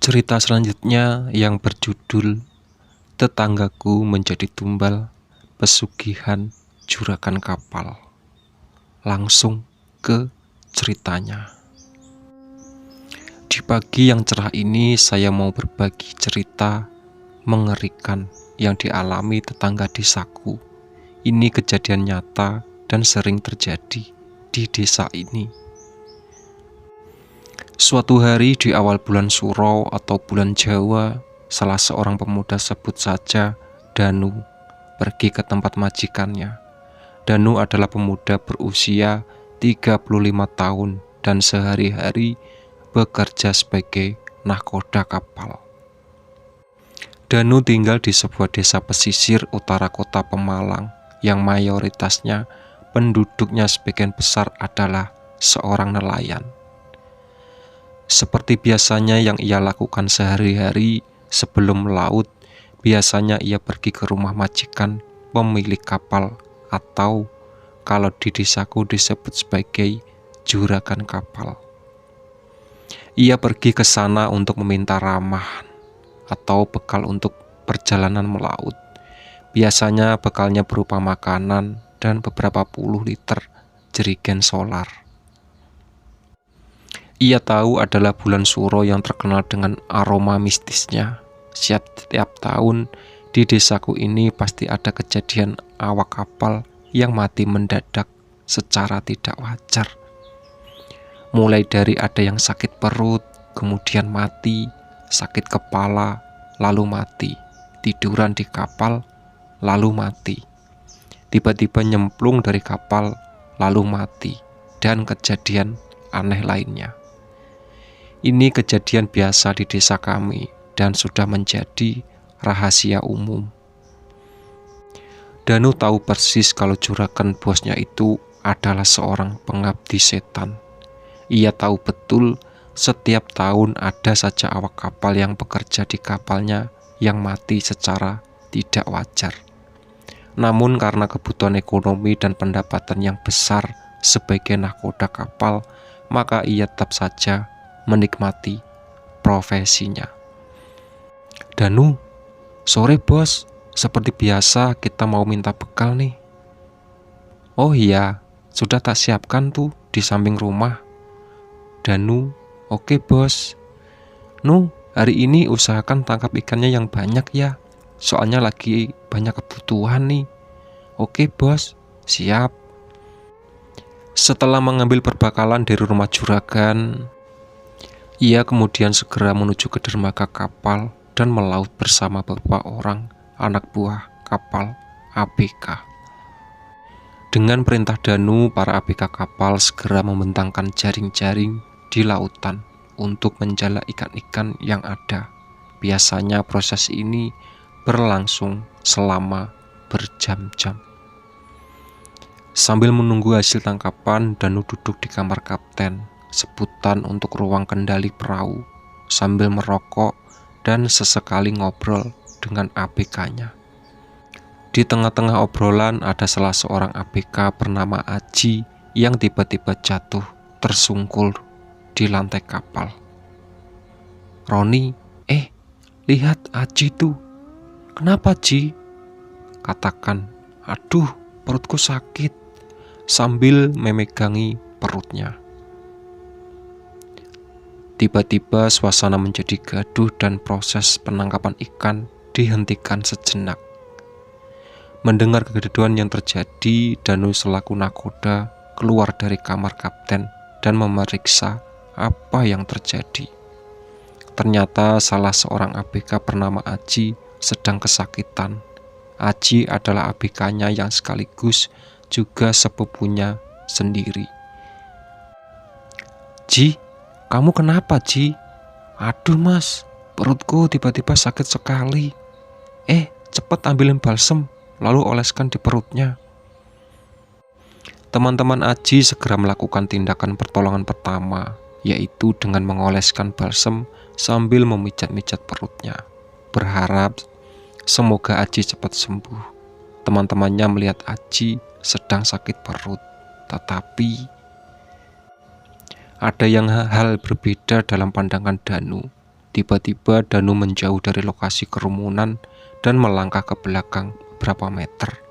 Cerita selanjutnya yang berjudul Tetanggaku Menjadi Tumbal Pesugihan Juragan Kapal. Langsung ke ceritanya. Di pagi yang cerah ini saya mau berbagi cerita mengerikan yang dialami tetangga desaku. Ini kejadian nyata dan sering terjadi di desa ini. Suatu hari di awal bulan Suro atau bulan Jawa, salah seorang pemuda, sebut saja Danu, pergi ke tempat majikannya. Danu adalah pemuda berusia 35 tahun dan sehari-hari bekerja sebagai nahkoda kapal. Danu tinggal di sebuah desa pesisir utara kota Pemalang yang mayoritasnya penduduknya sebagian besar adalah seorang nelayan. Seperti biasanya yang ia lakukan sehari-hari sebelum melaut, biasanya ia pergi ke rumah majikan pemilik kapal atau kalau di desaku disebut sebagai juragan kapal. Ia pergi ke sana untuk meminta ramah atau bekal untuk perjalanan melaut. Biasanya bekalnya berupa makanan dan beberapa puluh liter jerigen solar. Ia tahu adalah bulan Suro yang terkenal dengan aroma mistisnya. Setiap tahun di desaku ini pasti ada kejadian awak kapal yang mati mendadak secara tidak wajar. Mulai dari ada yang sakit perut, kemudian mati, sakit kepala, lalu mati, tiduran di kapal, lalu mati, tiba-tiba nyemplung dari kapal, lalu mati, dan kejadian aneh lainnya. Ini kejadian biasa di desa kami dan sudah menjadi rahasia umum. Danu tahu persis kalau juragan bosnya itu adalah seorang pengabdi setan. Ia tahu betul setiap tahun ada saja awak kapal yang bekerja di kapalnya yang mati secara tidak wajar. Namun karena kebutuhan ekonomi dan pendapatan yang besar sebagai nahkoda kapal, maka ia tetap saja menikmati profesinya. Danu, sore bos, seperti biasa kita mau minta bekal nih. Oh iya, sudah tak siapkan tuh di samping rumah. Danu, oke bos. Nu, hari ini usahakan tangkap ikannya yang banyak ya, soalnya lagi banyak kebutuhan nih. Oke bos, siap. Setelah mengambil perbekalan dari rumah juragan, ia kemudian segera menuju ke dermaga kapal dan melaut bersama beberapa orang anak buah kapal ABK. Dengan perintah Danu, para ABK kapal segera membentangkan jaring-jaring di lautan untuk menjala ikan-ikan yang ada. Biasanya proses ini berlangsung selama berjam-jam. Sambil menunggu hasil tangkapan, Danu duduk di kamar kapten, sebutan untuk ruang kendali perahu, sambil merokok dan sesekali ngobrol dengan ABK-nya. Di tengah-tengah obrolan ada salah seorang ABK bernama Aji yang tiba-tiba jatuh tersungkur di lantai kapal. Roni, lihat Aji tuh. Kenapa Ji? Katakan, aduh perutku sakit, sambil memegangi perutnya. Tiba-tiba suasana menjadi gaduh dan proses penangkapan ikan dihentikan sejenak. Mendengar kegaduhan yang terjadi, Danu selaku nahkoda keluar dari kamar kapten dan memeriksa apa yang terjadi. Ternyata salah seorang ABK bernama Aji sedang kesakitan. Aji adalah ABK-nya yang sekaligus juga sepupunya sendiri. Ji, kamu kenapa Ji? Aduh mas, perutku tiba-tiba sakit sekali. Cepat ambilin balsem, lalu oleskan di perutnya. Teman-teman Aji segera melakukan tindakan pertolongan pertama, yaitu dengan mengoleskan balsem sambil memijat-mijat perutnya, berharap semoga Aji cepat sembuh. Teman-temannya melihat Aji sedang sakit perut, tetapi ada yang hal berbeda dalam pandangan Danu. tiba-tiba Danu menjauh dari lokasi kerumunan dan melangkah ke belakang beberapa meter.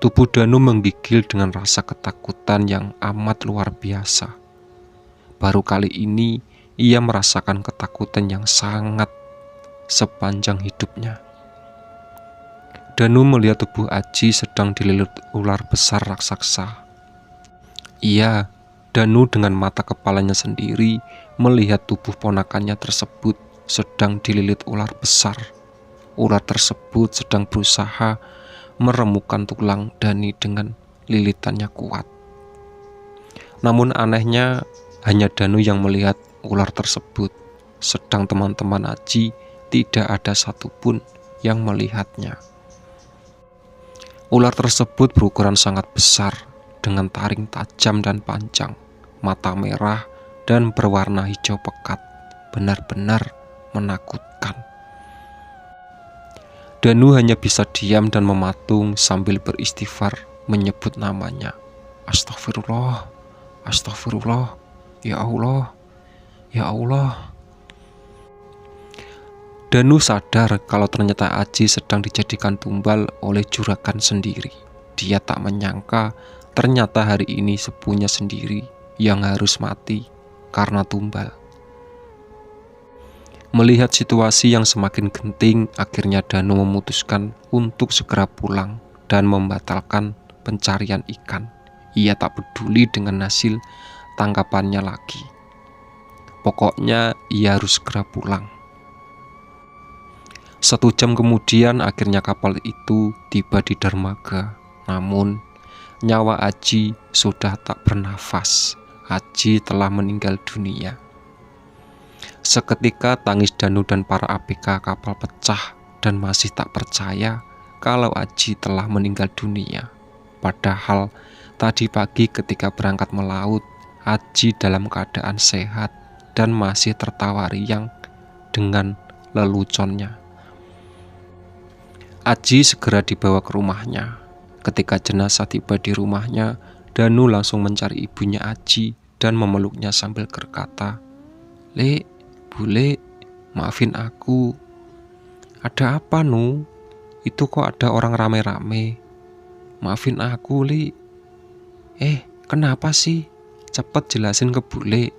Tubuh Danu menggigil dengan rasa ketakutan yang amat luar biasa. Baru kali ini ia merasakan ketakutan yang sangat sepanjang hidupnya. Danu melihat tubuh Aji sedang dililit ular besar raksasa. Iya, Danu dengan mata kepalanya sendiri melihat tubuh ponakannya tersebut sedang dililit ular besar. Ular tersebut sedang berusaha meremukkan tulang Dani dengan lilitannya kuat. Namun anehnya hanya Danu yang melihat ular tersebut, sedang teman-teman Aji tidak ada satupun yang melihatnya. Ular tersebut berukuran sangat besar dengan taring tajam dan panjang, mata merah dan berwarna hijau pekat, benar-benar menakutkan. Danu hanya bisa diam dan mematung sambil beristighfar menyebut namanya. Astagfirullah, astagfirullah, ya Allah, ya Allah. Danu sadar kalau ternyata Aji sedang dijadikan tumbal oleh juragan sendiri. Dia tak menyangka ternyata hari ini sepunya sendiri yang harus mati karena tumbal. Melihat situasi yang semakin genting, akhirnya Danu memutuskan untuk segera pulang dan membatalkan pencarian ikan. Ia tak peduli dengan hasil tangkapannya lagi. Pokoknya ia harus segera pulang. 1 jam kemudian akhirnya kapal itu tiba di dermaga. Namun nyawa Aji sudah tak bernafas. Aji telah meninggal dunia. Seketika tangis Danu dan para ABK kapal pecah dan masih tak percaya kalau Aji telah meninggal dunia. Padahal tadi pagi ketika berangkat melaut, Aji dalam keadaan sehat dan masih tertawa riang dengan leluconnya. Aji segera dibawa ke rumahnya. Ketika jenazah tiba di rumahnya, Danu langsung mencari ibunya Aji dan memeluknya sambil berkata, "Lek, Bule, maafin aku." "Ada apa, Nu? Itu kok ada orang rame-rame?" "Maafin aku, Li." Kenapa sih? Cepet jelasin ke Bule."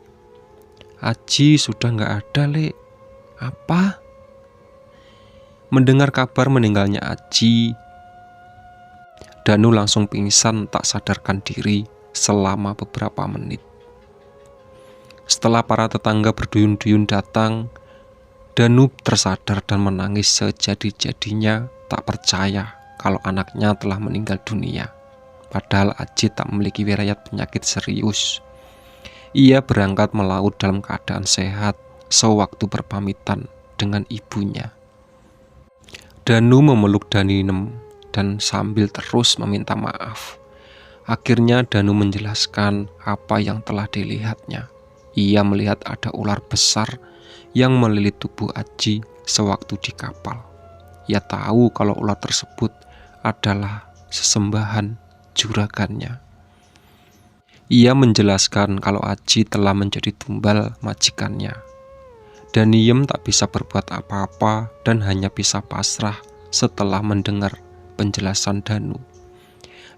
"Aji sudah gak ada, Lek." "Apa?" Mendengar kabar meninggalnya Aji, Danu langsung pingsan tak sadarkan diri selama beberapa menit. Setelah para tetangga berduyun-duyun datang, Danu tersadar dan menangis sejadi-jadinya, tak percaya kalau anaknya telah meninggal dunia. Padahal Aji tak memiliki riwayat penyakit serius. Ia berangkat melaut dalam keadaan sehat sewaktu berpamitan dengan ibunya. Danu memeluk Daninem dan sambil terus meminta maaf. Akhirnya Danu menjelaskan apa yang telah dilihatnya. Ia melihat ada ular besar yang melilit tubuh Aji sewaktu di kapal. Ia tahu kalau ular tersebut adalah sesembahan juragannya. Ia menjelaskan kalau Aji telah menjadi tumbal majikannya. Daniem tak bisa berbuat apa-apa dan hanya bisa pasrah setelah mendengar penjelasan Danu.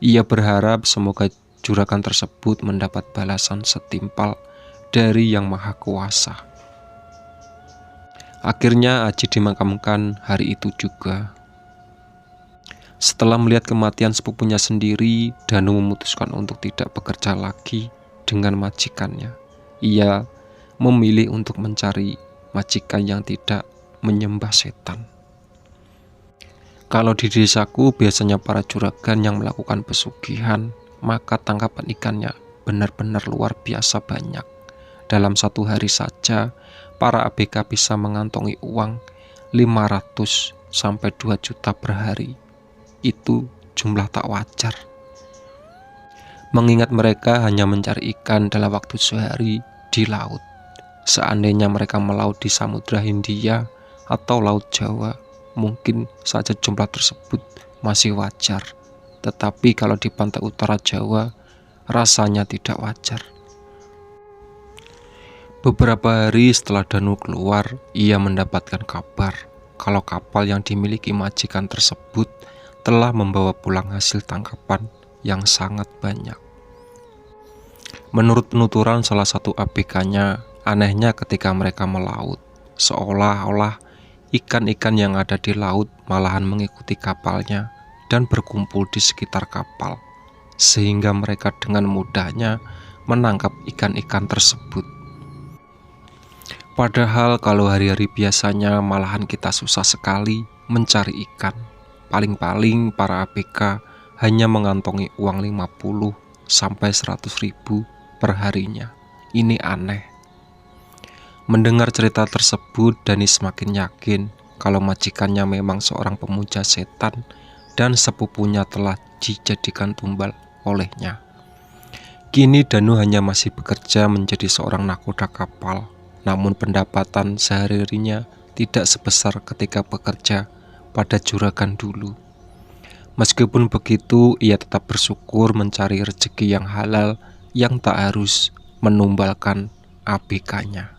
Ia berharap semoga juragan tersebut mendapat balasan setimpal dari Yang Maha Kuasa. Akhirnya Aji dimakamkan hari itu juga. Setelah melihat kematian sepupunya sendiri, Danu memutuskan untuk tidak bekerja lagi dengan majikannya. Ia memilih untuk mencari majikan yang tidak menyembah setan. Kalau di desaku biasanya para juragan yang melakukan pesugihan, maka tangkapan ikannya benar-benar luar biasa banyak. Dalam 1 hari saja, para ABK bisa mengantongi uang 500 sampai 2 juta per hari. Itu jumlah tak wajar. Mengingat mereka hanya mencari ikan dalam waktu sehari di laut. Seandainya mereka melaut di Samudra Hindia atau Laut Jawa, mungkin saja jumlah tersebut masih wajar. Tetapi kalau di pantai utara Jawa, rasanya tidak wajar. Beberapa hari setelah Danu keluar, ia mendapatkan kabar kalau kapal yang dimiliki majikan tersebut telah membawa pulang hasil tangkapan yang sangat banyak. Menurut penuturan salah satu ABK-nya, anehnya ketika mereka melaut, seolah-olah ikan-ikan yang ada di laut malahan mengikuti kapalnya dan berkumpul di sekitar kapal, sehingga mereka dengan mudahnya menangkap ikan-ikan tersebut. Padahal kalau hari-hari biasanya malahan kita susah sekali mencari ikan. Paling-paling para ABK hanya mengantongi uang 50 sampai 100 ribu per harinya. Ini aneh. Mendengar cerita tersebut, Dani semakin yakin kalau majikannya memang seorang pemuja setan dan sepupunya telah dijadikan tumbal olehnya. Kini Danu hanya masih bekerja menjadi seorang nakoda kapal. Namun pendapatan sehari-harinya tidak sebesar ketika bekerja pada juragan dulu. Meskipun begitu, ia tetap bersyukur mencari rezeki yang halal yang tak harus menumbalkan ABK-nya.